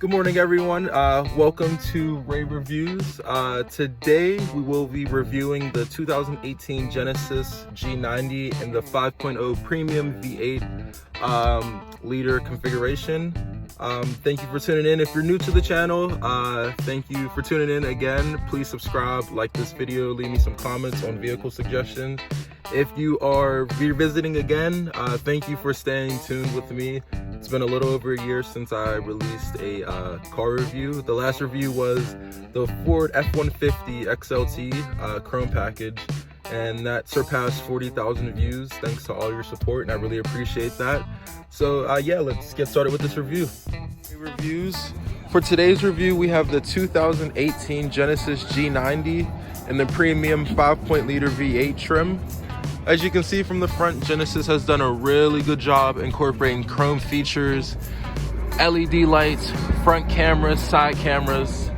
Good morning, everyone. Welcome to Ray Reviews. Today we will be reviewing the 2018 Genesis G90 in the 5.0 Premium V8 liter configuration. Thank you for tuning in. If you're new to the channel, thank you for tuning in again. Please subscribe, like this video, leave me some comments on vehicle suggestions. If you are revisiting again, thank you for staying tuned with me. It's been a little over a year since I released a car review. The last review was the Ford F-150 XLT Chrome package, and that surpassed 40,000 views thanks to all your support, and I really appreciate that. So yeah, let's get started with this review. Reviews. For today's review, we have the 2018 Genesis G90 in the premium 5.0 V8 trim. As you can see from the front, Genesis has done a really good job incorporating chrome features, LED lights, front cameras, side cameras.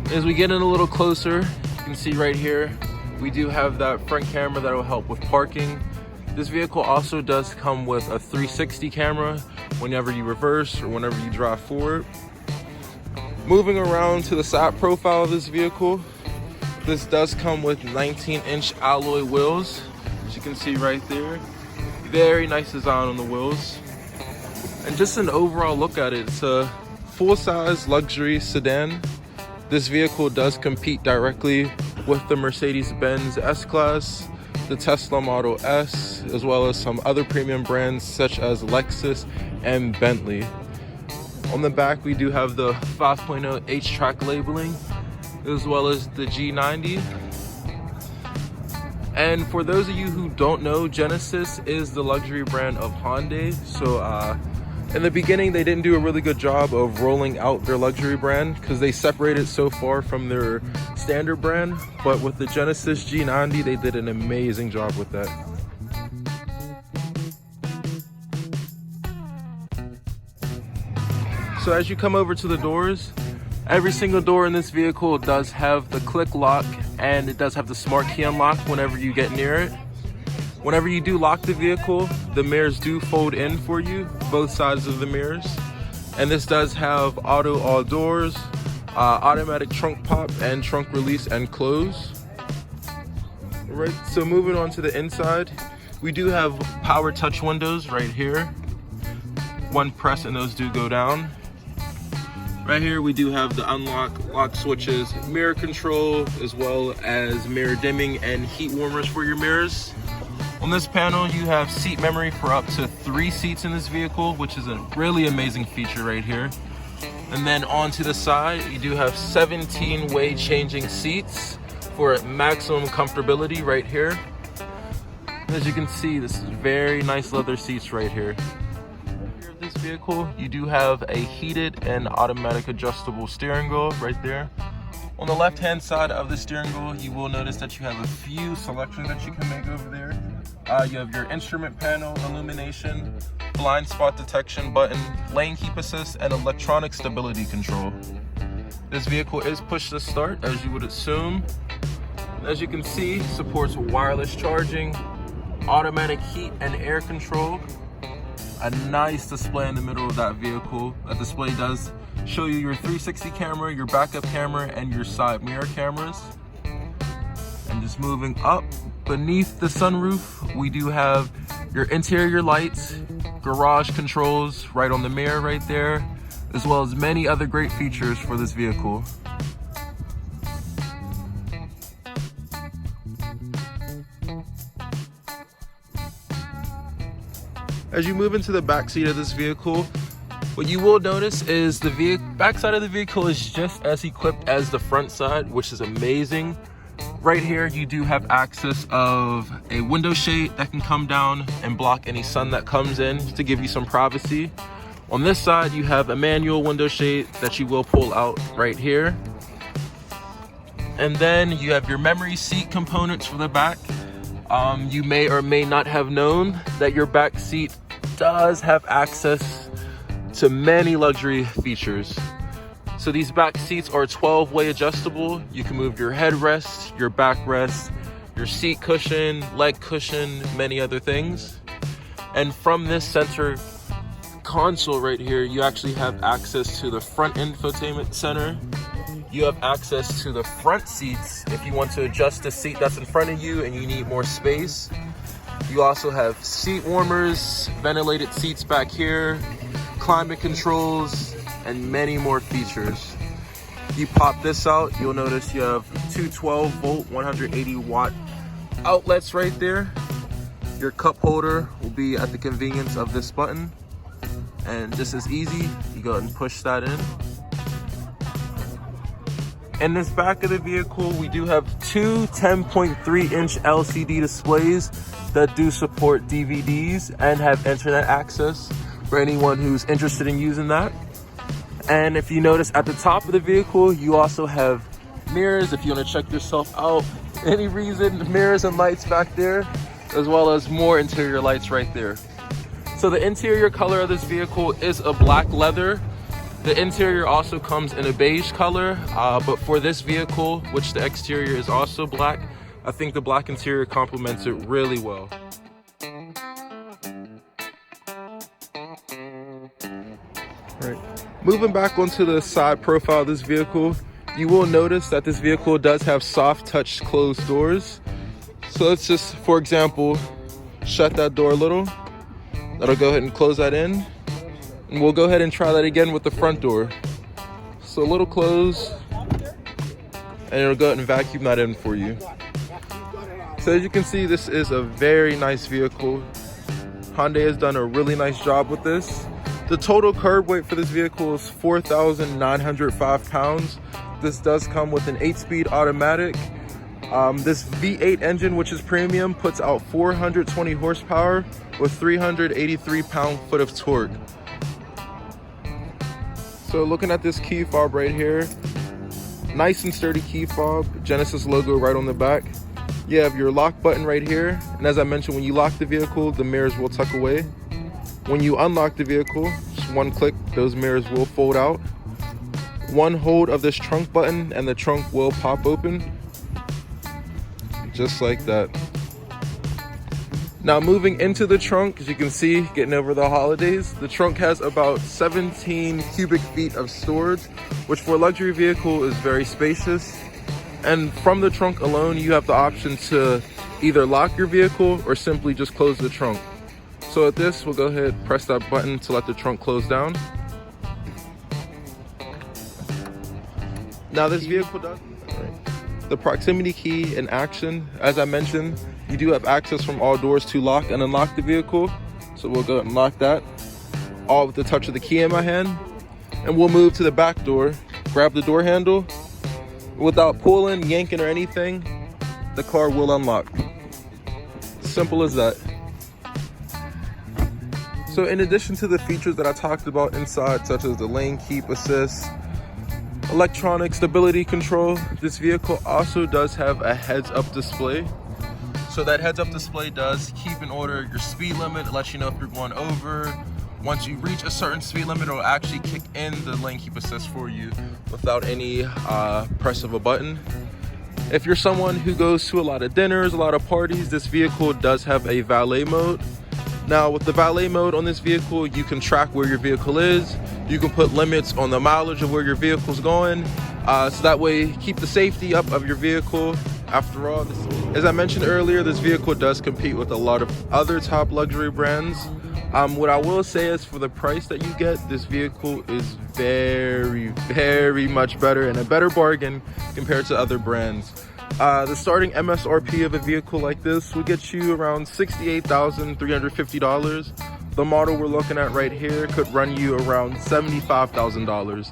As we get in a little closer, you can see right here, we do have that front camera that will help with parking. This vehicle also does come with a 360 camera whenever you reverse or whenever you drive forward. Moving around to the side profile of this vehicle, this does come with 19-inch alloy wheels. As you can see right there, very nice design on the wheels. And just an overall look at it, it's a full-size luxury sedan. This vehicle does compete directly with the Mercedes-Benz S-Class, the Tesla Model S, as well as some other premium brands such as Lexus and Bentley. On the back, we do have the 5.0 H-Track labeling, as well as the G90. And for those of you who don't know, Genesis is the luxury brand of Hyundai. So in the beginning, they didn't do a really good job of rolling out their luxury brand because they separated so far from their standard brand. But with the Genesis G90, they did an amazing job with that. So as you come over to the doors, every single door in this vehicle does have the click lock, and it does have the smart key unlock whenever you get near it. Whenever you do lock the vehicle, the mirrors do fold in for you, both sides of the mirrors. And this does have auto all doors, automatic trunk pop and trunk release and close. All right, so moving on to the inside, we do have power touch windows right here. One press and those do go down. Right here we do have the unlock, lock switches, mirror control, as well as mirror dimming and heat warmers for your mirrors. On this panel you have seat memory for up to 3 seats in this vehicle, which is a really amazing feature right here. And then onto the side you do have 17-way changing seats for maximum comfortability right here. As you can see, this is very nice leather seats right here. This vehicle, you do have a heated and automatic adjustable steering wheel right there. On the left hand side of the steering wheel, you will notice that you have a few selections that you can make over there. You have your instrument panel illumination, blind spot detection button, lane keep assist, and electronic stability control. This vehicle is push to start, as you would assume. As you can see, supports wireless charging, automatic heat and air control. A nice display in the middle of that vehicle. That display does show you your 360 camera, your backup camera, and your side mirror cameras. And just moving up beneath the sunroof, we do have your interior lights, garage controls right on the mirror right there, as well as many other great features for this vehicle. As you move into the back seat of this vehicle, what you will notice is the back side of the vehicle is just as equipped as the front side, which is amazing. Right here, you do have access of a window shade that can come down and block any sun that comes in to give you some privacy. On this side, you have a manual window shade that you will pull out right here. And then you have your memory seat components for the back. You may or may not have known that your back seat does have access to many luxury features. So these back seats are 12-way adjustable. You can move your headrest, your backrest, your seat cushion, leg cushion, many other things. And from this center console right here, you actually have access to the front infotainment center. You have access to the front seats if you want to adjust the seat that's in front of you and you need more space. You also have seat warmers, ventilated seats back here, climate controls, and many more features. You pop this out, you'll notice you have two 12-volt, 180-watt outlets right there. Your cup holder will be at the convenience of this button. And just as easy, you go ahead and push that in. In this back of the vehicle, we do have two 10.3-inch LCD displays that do support DVDs and have internet access for anyone who's interested in using that. And if you notice at the top of the vehicle, you also have mirrors if you want to check yourself out. Any reason, mirrors and lights back there, as well as more interior lights right there. So the interior color of this vehicle is a black leather. The interior also comes in a beige color, but for this vehicle, which the exterior is also black, I think the black interior complements it really well. Right. Moving back onto the side profile of this vehicle, you will notice that this vehicle does have soft touch closed doors. So let's just, for example, shut that door a little. That'll go ahead and close that in. And we'll go ahead and try that again with the front door. So a little close, and it'll go ahead and vacuum that in for you. So as you can see, this is a very nice vehicle. Hyundai has done a really nice job with this. The total curb weight for this vehicle is 4,905 pounds. This does come with an 8-speed automatic. This V8 engine, which is premium, puts out 420 horsepower with 383 pound-foot of torque. So looking at this key fob right here, nice and sturdy key fob, Genesis logo right on the back. You have your lock button right here, and as I mentioned, when you lock the vehicle, the mirrors will tuck away. When you unlock the vehicle, just one click, those mirrors will fold out. One hold of this trunk button and the trunk will pop open, just like that. Now moving into the trunk, as you can see, getting over the holidays, the trunk has about 17 cubic feet of storage, which for a luxury vehicle is very spacious. And from the trunk alone, you have the option to either lock your vehicle or simply just close the trunk. So at this, we'll go ahead, press that button to let the trunk close down. Now this vehicle does the proximity key in action. As I mentioned, you do have access from all doors to lock and unlock the vehicle. So we'll go ahead and lock that, all with the touch of the key in my hand. And we'll move to the back door, grab the door handle. Without pulling, yanking, or anything, the car will unlock. Simple as that. So in addition to the features that I talked about inside, such as the lane keep assist, electronic stability control, this vehicle also does have a heads-up display. So that heads-up display does keep in order your speed limit. It lets you know if you're going over. Once you reach a certain speed limit, it'll actually kick in the lane keep assist for you without any press of a button. If you're someone who goes to a lot of dinners, a lot of parties, this vehicle does have a valet mode. Now with the valet mode on this vehicle, you can track where your vehicle is. You can put limits on the mileage of where your vehicle's going. So that way, keep the safety up of your vehicle. After all, as I mentioned earlier, this vehicle does compete with a lot of other top luxury brands. What I will say is for the price that you get, this vehicle is very, very much better and a better bargain compared to other brands. The starting MSRP of a vehicle like this will get you around $68,350. The model we're looking at right here could run you around $75,000.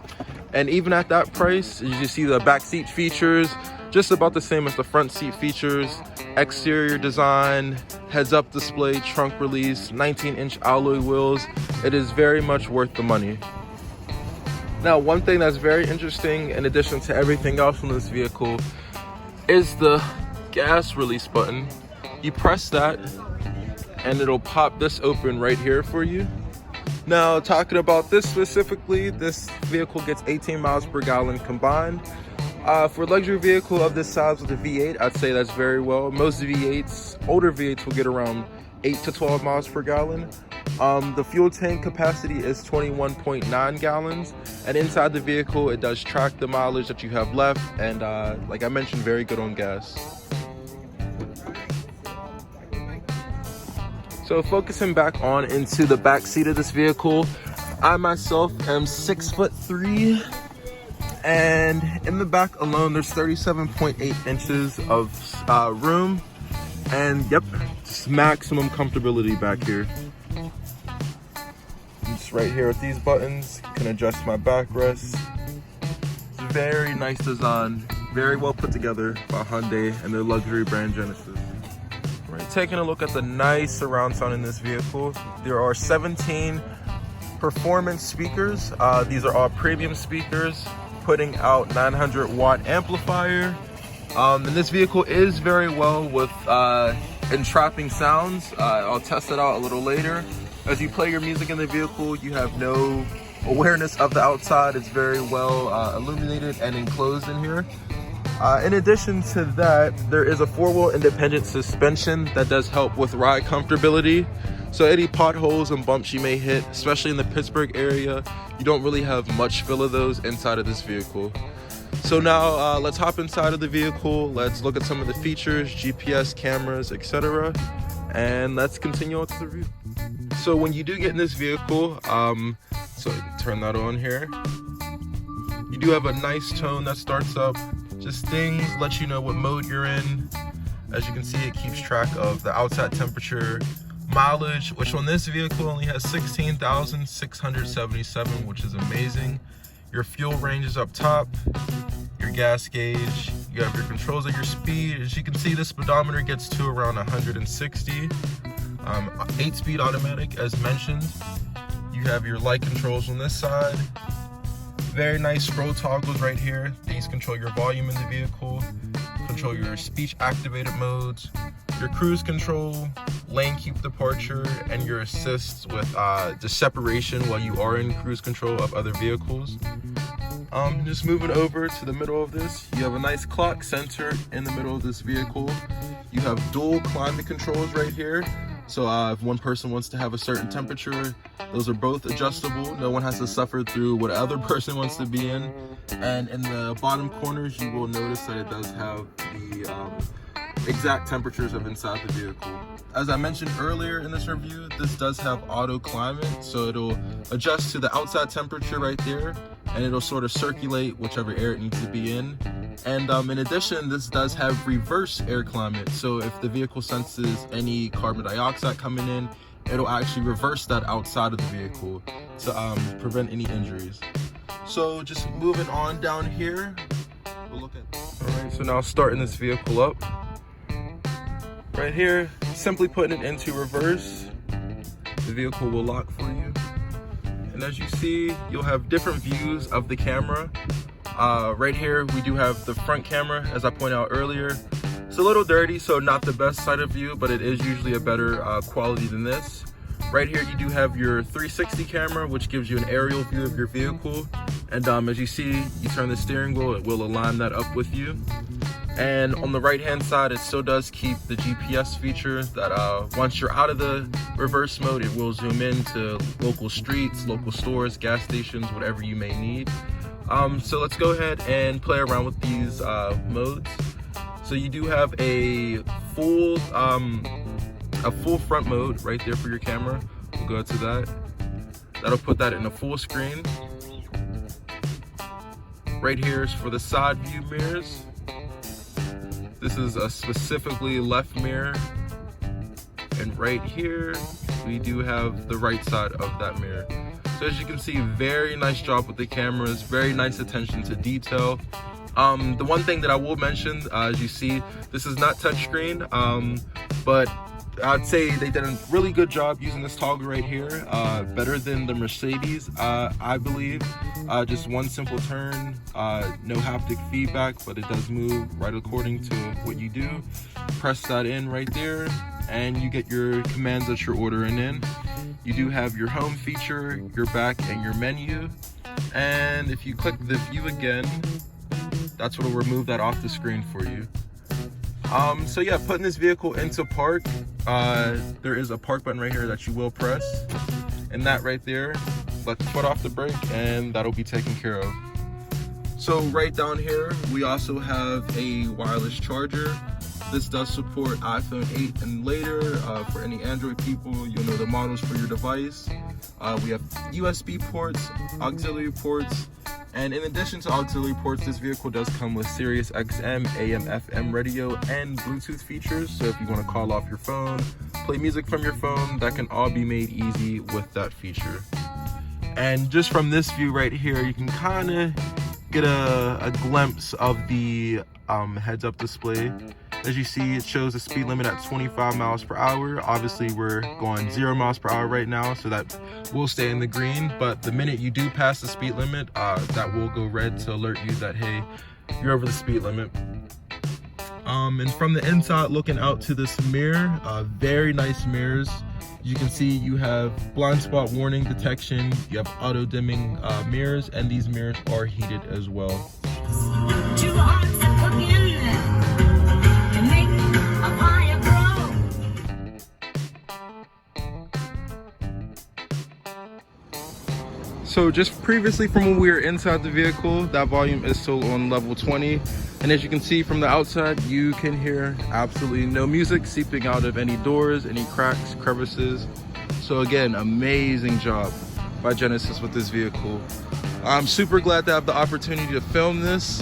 And even at that price, as you see, the back seat features just about the same as the front seat features. Exterior design, heads-up display, trunk release, 19-inch alloy wheels. It is very much worth the money. Now, one thing that's very interesting in addition to everything else on this vehicle is the gas release button. You press that and it'll pop this open right here for you. Now, talking about this specifically, this vehicle gets 18 miles per gallon combined. For a luxury vehicle of this size with a V8, I'd say that's very well. Most V8s, older V8s, will get around 8 to 12 miles per gallon. The fuel tank capacity is 21.9 gallons, and inside the vehicle it does track the mileage that you have left, and like I mentioned, very good on gas. So focusing back on into the back seat of this vehicle, I myself am 6'3", and in the back alone there's 37.8 inches of room, and yep, it's maximum comfortability back here. Just right here with these buttons, can adjust my backrest. It's a very nice design, very well put together by Hyundai and their luxury brand Genesis. Right, taking a look at the nice surround sound in this vehicle, there are 17 performance speakers. These are all premium speakers, putting out 900 watt amplifier. And this vehicle is very well with entrapping sounds. I'll test it out a little later. As you play your music in the vehicle, you have no awareness of the outside. It's very well illuminated and enclosed in here. In addition to that, there is a 4-wheel independent suspension that does help with ride comfortability. So any potholes and bumps you may hit, especially in the Pittsburgh area, you don't really have much feel of those inside of this vehicle. So now let's hop inside of the vehicle. Let's look at some of the features, GPS, cameras, etc. And let's continue on to the review. So when you do get in this vehicle, so turn that on here. You do have a nice tone that starts up. Just things, let you know what mode you're in. As you can see, it keeps track of the outside temperature, mileage, which on this vehicle only has 16,677, which is amazing. Your fuel range is up top, your gas gauge, you have your controls of your speed. As you can see, the speedometer gets to around 160. 8-speed automatic as mentioned. You have your light controls on this side. Very nice scroll toggles right here. These control your volume in the vehicle, control your speech activated modes, your cruise control, lane keep departure, and your assists with the separation while you are in cruise control of other vehicles. Just moving over to the middle of this, you have a nice clock centered in the middle of this vehicle. You have dual climate controls right here. So if one person wants to have a certain temperature, those are both adjustable. No one has to suffer through what other person wants to be in. And in the bottom corners, you will notice that it does have the exact temperatures of inside the vehicle. As I mentioned earlier in this review, this does have auto climate, so it'll adjust to the outside temperature right there, and it'll sort of circulate whichever air it needs to be in. And in addition, this does have reverse air climate, so if the vehicle senses any carbon dioxide coming in, it'll actually reverse that outside of the vehicle to prevent any injuries. So just moving on down here, we'll look at, all right, so now starting this vehicle up. Right here, simply putting it into reverse, the vehicle will lock for you. And as you see, you'll have different views of the camera. Right here, we do have the front camera, as I pointed out earlier. It's a little dirty, so not the best side of view, but it is usually a better quality than this. Right here, you do have your 360 camera, which gives you an aerial view of your vehicle. And as you see, you turn the steering wheel, it will align that up with you. And on the right hand side, it still does keep the GPS feature that once you're out of the reverse mode, it will zoom in to local streets, local stores, gas stations, whatever you may need. So let's go ahead and play around with these modes. So you do have a full front mode right there for your camera. We'll go to that. That'll put that in a full screen. Right here is for the side view mirrors. This is a specifically left mirror. And right here, we do have the right side of that mirror. So as you can see, very nice job with the cameras, very nice attention to detail. The one thing that I will mention, as you see, this is not touchscreen, but I'd say they did a really good job using this toggle right here, better than the Mercedes, I believe. Just one simple turn, no haptic feedback, but it does move right according to what you do. Press that in right there, and you get your commands that you're ordering in. You do have your home feature, your back, and your menu. And if you click the view again, that's what will remove that off the screen for you. So yeah, putting this vehicle into park, there is a park button right here that you will press, and that right there, let the foot off the brake, and that'll be taken care of. So right down here, we also have a wireless charger. This does support iPhone 8 and later. For any Android people, you'll know the models for your device. We have USB ports, auxiliary ports, and in addition to auxiliary ports, this vehicle does come with Sirius XM, AM, FM radio, and Bluetooth features. So if you want to call off your phone, play music from your phone, that can all be made easy with that feature. And just from this view right here, you can kind of get a glimpse of the heads-up display. As you see, it shows a speed limit at 25 miles per hour. Obviously, we're going 0 miles per hour right now, so that will stay in the green. But the minute you do pass the speed limit, that will go red to alert you that, hey, you're over the speed limit. And from the inside, looking out to this mirror, very nice mirrors. You can see you have blind spot warning detection, you have auto dimming mirrors, and these mirrors are heated as well. So just previously from when we were inside the vehicle, that volume is still on level 20. And as you can see from the outside, you can hear absolutely no music seeping out of any doors, any cracks, crevices. So again, amazing job by Genesis with this vehicle. I'm super glad to have the opportunity to film this.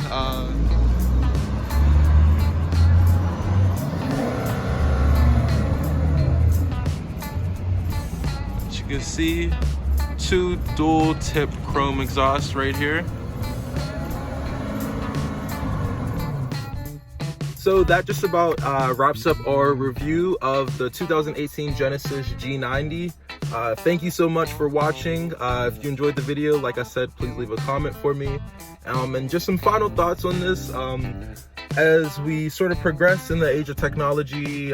As you can see, 2 dual tip chrome exhausts right here. So that just about wraps up our review of the 2018 Genesis G90. Thank you so much for watching. If you enjoyed the video, like I said, please leave a comment for me. And just some final thoughts on this. As we sort of progress in the age of technology,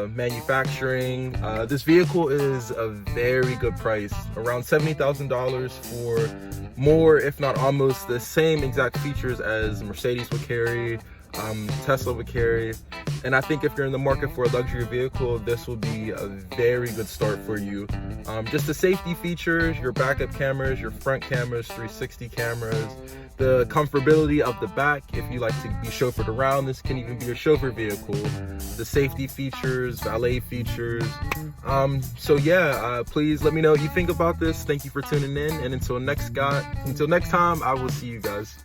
manufacturing, this vehicle is a very good price, around $70,000 for more, if not almost the same exact features as Mercedes would carry, Tesla would carry. And I think if you're in the market for a luxury vehicle, this will be a very good start for you. Just the safety features, your backup cameras, your front cameras, 360 cameras, the comfortability of the back. If you like to be chauffeured around, this can even be a chauffeur vehicle. The safety features, valet features. So yeah, please let me know what you think about this. Thank you for tuning in, and until next time, I will see you guys.